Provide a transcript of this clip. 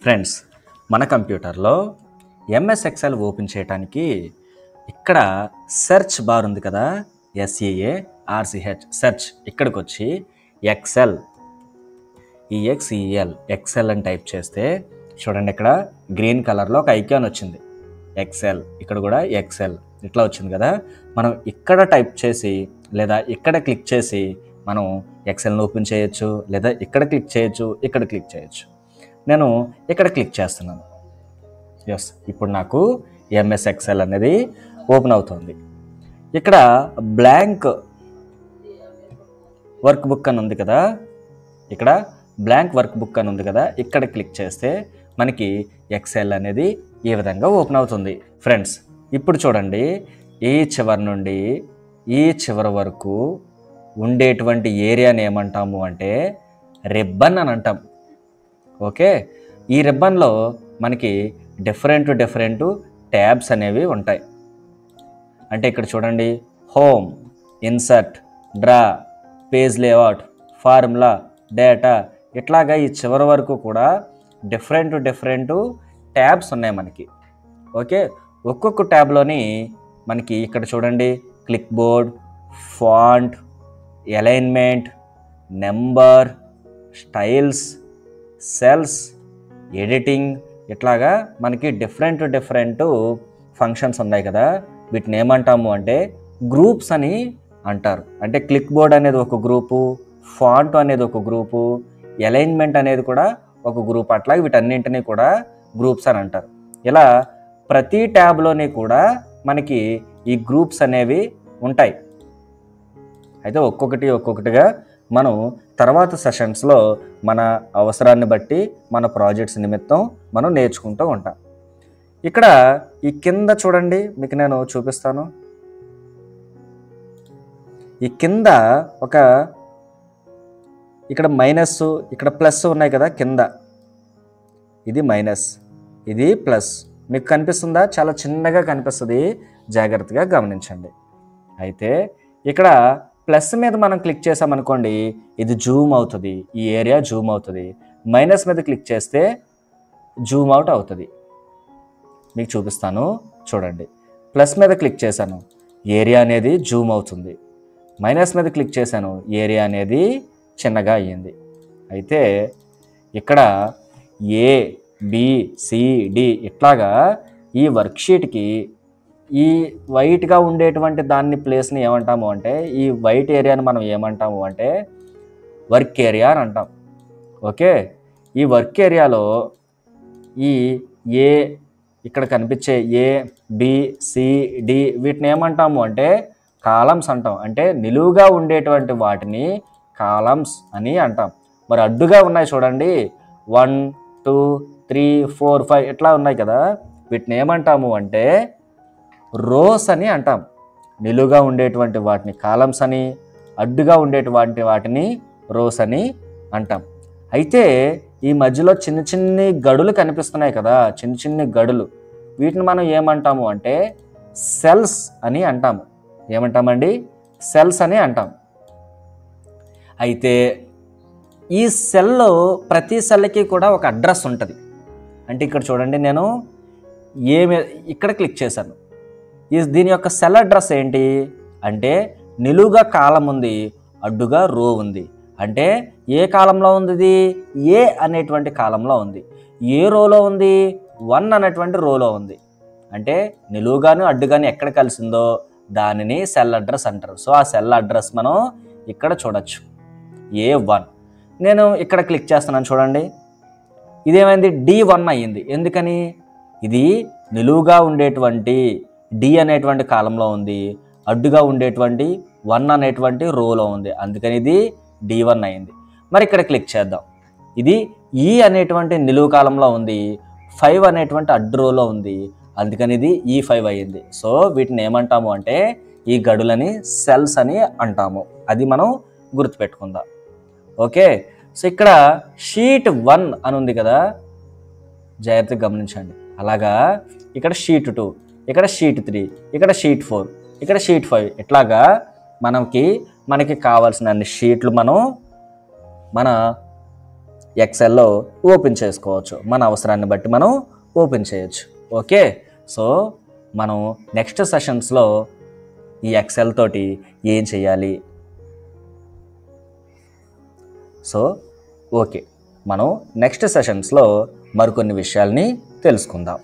Friends, మన కంప్యూటర్లో MS Excel open చేయడానికి ఇక్కడ సెర్చ్ బార్ ఉంది కదా, SEARCH సెర్చ్. ఇక్కడికి వచ్చి ఎక్సెల్ ఎక్సెల్ అని టైప్ చేస్తే చూడండి, ఇక్కడ గ్రీన్ కలర్లో ఒక ఐకాన్ వచ్చింది, ఎక్సెల్. ఇక్కడ కూడా ఎక్సెల్ ఇట్లా వచ్చింది కదా. మనం ఇక్కడ టైప్ చేసి లేదా ఇక్కడ క్లిక్ చేసి మనం ఎక్సెల్ని ఓపెన్ చేయొచ్చు, లేదా ఇక్కడ క్లిక్ చేయొచ్చు, ఇక్కడ క్లిక్ చేయొచ్చు. నేను ఇక్కడ క్లిక్ చేస్తున్నాను. ఎస్, ఇప్పుడు నాకు ఎంఎస్ ఎక్సెల్ అనేది ఓపెన్ అవుతుంది. ఇక్కడ బ్లాంక్ వర్క్ బుక్ అని ఉంది కదా, ఇక్కడ బ్లాంక్ వర్క్ బుక్ అని ఉంది కదా, ఇక్కడ క్లిక్ చేస్తే మనకి ఎక్సెల్ అనేది ఈ విధంగా ఓపెన్ అవుతుంది. ఫ్రెండ్స్, ఇప్పుడు చూడండి, ఈ చివరి నుండి ఈ చివరి వరకు ఉండేటువంటి ఏరియాని ఏమంటాము అంటే రిబ్బన్ అని అంటాం. ఓకే, ఈ రిబ్బన్లో మనకి డిఫరెంట్ ట్యాబ్స్ అనేవి ఉంటాయి. అంటే ఇక్కడ చూడండి, home, insert, draw, page layout, formula, data, ఇట్లాగా ఈ చివరి వరకు కూడా డిఫరెంట్ ట్యాబ్స్ ఉన్నాయి మనకి. ఓకే, ఒక్కొక్క ట్యాబ్లోని మనకి ఇక్కడ చూడండి, click board, font, alignment, number, styles, cells, editing, ఇట్లాగా మనకి డిఫరెంట్ ఫంక్షన్స్ ఉన్నాయి కదా. వీటిని ఏమంటాము అంటే గ్రూప్స్ అని అంటారు. అంటే క్లిక్ బోర్డ్ అనేది ఒక గ్రూపు, ఫాంట్ అనేది ఒక గ్రూపు, అలైన్మెంట్ అనేది కూడా ఒక గ్రూప్. అట్లాగే వీటన్నింటినీ కూడా గ్రూప్స్ అని అంటారు. ఇలా ప్రతి ట్యాబ్లోని కూడా మనకి ఈ గ్రూప్స్ అనేవి ఉంటాయి. అయితే ఒక్కొక్కటిగా మనం తర్వాత సెషన్స్లో మన అవసరాన్ని బట్టి మన ప్రాజెక్ట్స్ నిమిత్తం మనం నేర్చుకుంటూ ఉంటాం. ఇక్కడ ఈ కింద చూడండి, మీకు నేను చూపిస్తాను. ఈ కింద ఇక్కడ మైనస్, ఇక్కడ ప్లస్ ఉన్నాయి కదా కింద. ఇది మైనస్, ఇది ప్లస్. మీకు కనిపిస్తుందా? చాలా చిన్నగా కనిపిస్తుంది, జాగ్రత్తగా గమనించండి. అయితే ఇక్కడ ప్లస్ మీద మనం క్లిక్ చేసామనుకోండి, ఇది జూమ్ అవుతుంది, ఈ ఏరియా జూమ్ అవుతుంది. మైనస్ మీద క్లిక్ చేస్తే జూమ్ అవుట్ అవుతుంది. మీకు చూపిస్తాను చూడండి. ప్లస్ మీద క్లిక్ చేశాను, ఏరియా అనేది జూమ్ అవుతుంది. మైనస్ మీద క్లిక్ చేశాను, ఏరియా అనేది చిన్నగా అయ్యింది. అయితే ఇక్కడ ABCD ఇట్లాగా ఈ వర్క్షీట్కి ఈ వైట్గా ఉండేటువంటి దాన్ని ప్లేస్ని ఏమంటాము అంటే, ఈ వైట్ ఏరియాని మనం ఏమంటాము అంటే వర్క్ ఏరియా అని అంటాం. ఓకే, ఈ వర్క్ ఏరియాలో ఈ ఇక్కడ కనిపించే ABCD వీటిని ఏమంటాము అంటే కాలమ్స్ అంటాం. అంటే నిలువుగా ఉండేటువంటి వాటిని కాలమ్స్ అని అంటాం. మరి అడ్డుగా ఉన్నాయి చూడండి, 1 2 3 4 5 ఇట్లా ఉన్నాయి కదా, వీటిని ఏమంటాము అంటే రోస్ అని అంటాం. నిలువుగా ఉండేటువంటి వాటిని కాలమ్స్ అని, అడ్డుగా ఉండేటువంటి వాటిని రోస్ అని అంటాం. అయితే ఈ మధ్యలో చిన్ని గడులు కనిపిస్తున్నాయి కదా, చిన్ని గడులు, వీటిని మనం ఏమంటాము అంటే సెల్స్ అని అంటాము. ఏమంటామండి? సెల్స్ అని అంటాం. అయితే ఈ సెల్లో ప్రతి సెల్కి కూడా ఒక అడ్రస్ ఉంటుంది. అంటే ఇక్కడ చూడండి, నేను ఇక్కడ క్లిక్ చేశాను. దీని యొక్క సెల్ అడ్రస్ ఏంటి అంటే నిలువుగా కాలం ఉంది, అడ్డుగా రో ఉంది. అంటే ఏ కాలంలో ఉంది? ఇది A అనేటువంటి కాలంలో ఉంది. ఏ రోలో ఉంది? 1 అనేటువంటి రోలో ఉంది. అంటే నిలువుగాను అడ్డుగాను ఎక్కడ కలిసిందో దానిని సెల్ అడ్రస్ అంటారు. సో ఆ సెల్ అడ్రస్ మనం ఇక్కడ చూడొచ్చు, A1. నేను ఇక్కడ క్లిక్ చేస్తున్నాను చూడండి, ఇదేమైంది? D1 అయ్యింది. ఎందుకని? ఇది నిలువుగా ఉండేటువంటి D అనేటువంటి కాలంలో ఉంది, అడ్డుగా ఉండేటువంటి 1 అనేటువంటి రోలో ఉంది, అందుకని ఇది D1 అయింది. మరి ఇక్కడ క్లిక్ చేద్దాం. ఇది E అనేటువంటి నిలువు కాలంలో ఉంది, 5 అనేటువంటి అడ్డు రోలో ఉంది, అందుకని ఇది E5 అయ్యింది. సో వీటిని ఏమంటాము అంటే ఈ గడులని సెల్స్ అని అంటాము. అది మనం గుర్తుపెట్టుకుందాం. ఓకే, సో ఇక్కడ షీట్ 1 అని ఉంది కదా, జాగ్రత్తగా గమనించండి. అలాగా ఇక్కడ షీట్ 2, ఇక్కడ షీట్ 3, ఇక్కడ షీట్ 4, ఇక్కడ షీట్ 5, ఇట్లాగా మనకి కావాల్సిన అన్ని షీట్లు మనం మన ఎక్సెల్లో ఓపెన్ చేసుకోవచ్చు. మన అవసరాన్ని బట్టి మనం ఓపెన్ చేయొచ్చు. ఓకే, సో మనం నెక్స్ట్ సెషన్స్లో ఈ ఎక్సెల్ తోటి ఏం చేయాలి, సో ఓకే, మనం నెక్స్ట్ సెషన్స్లో మరికొన్ని విషయాల్ని తెలుసుకుందాం.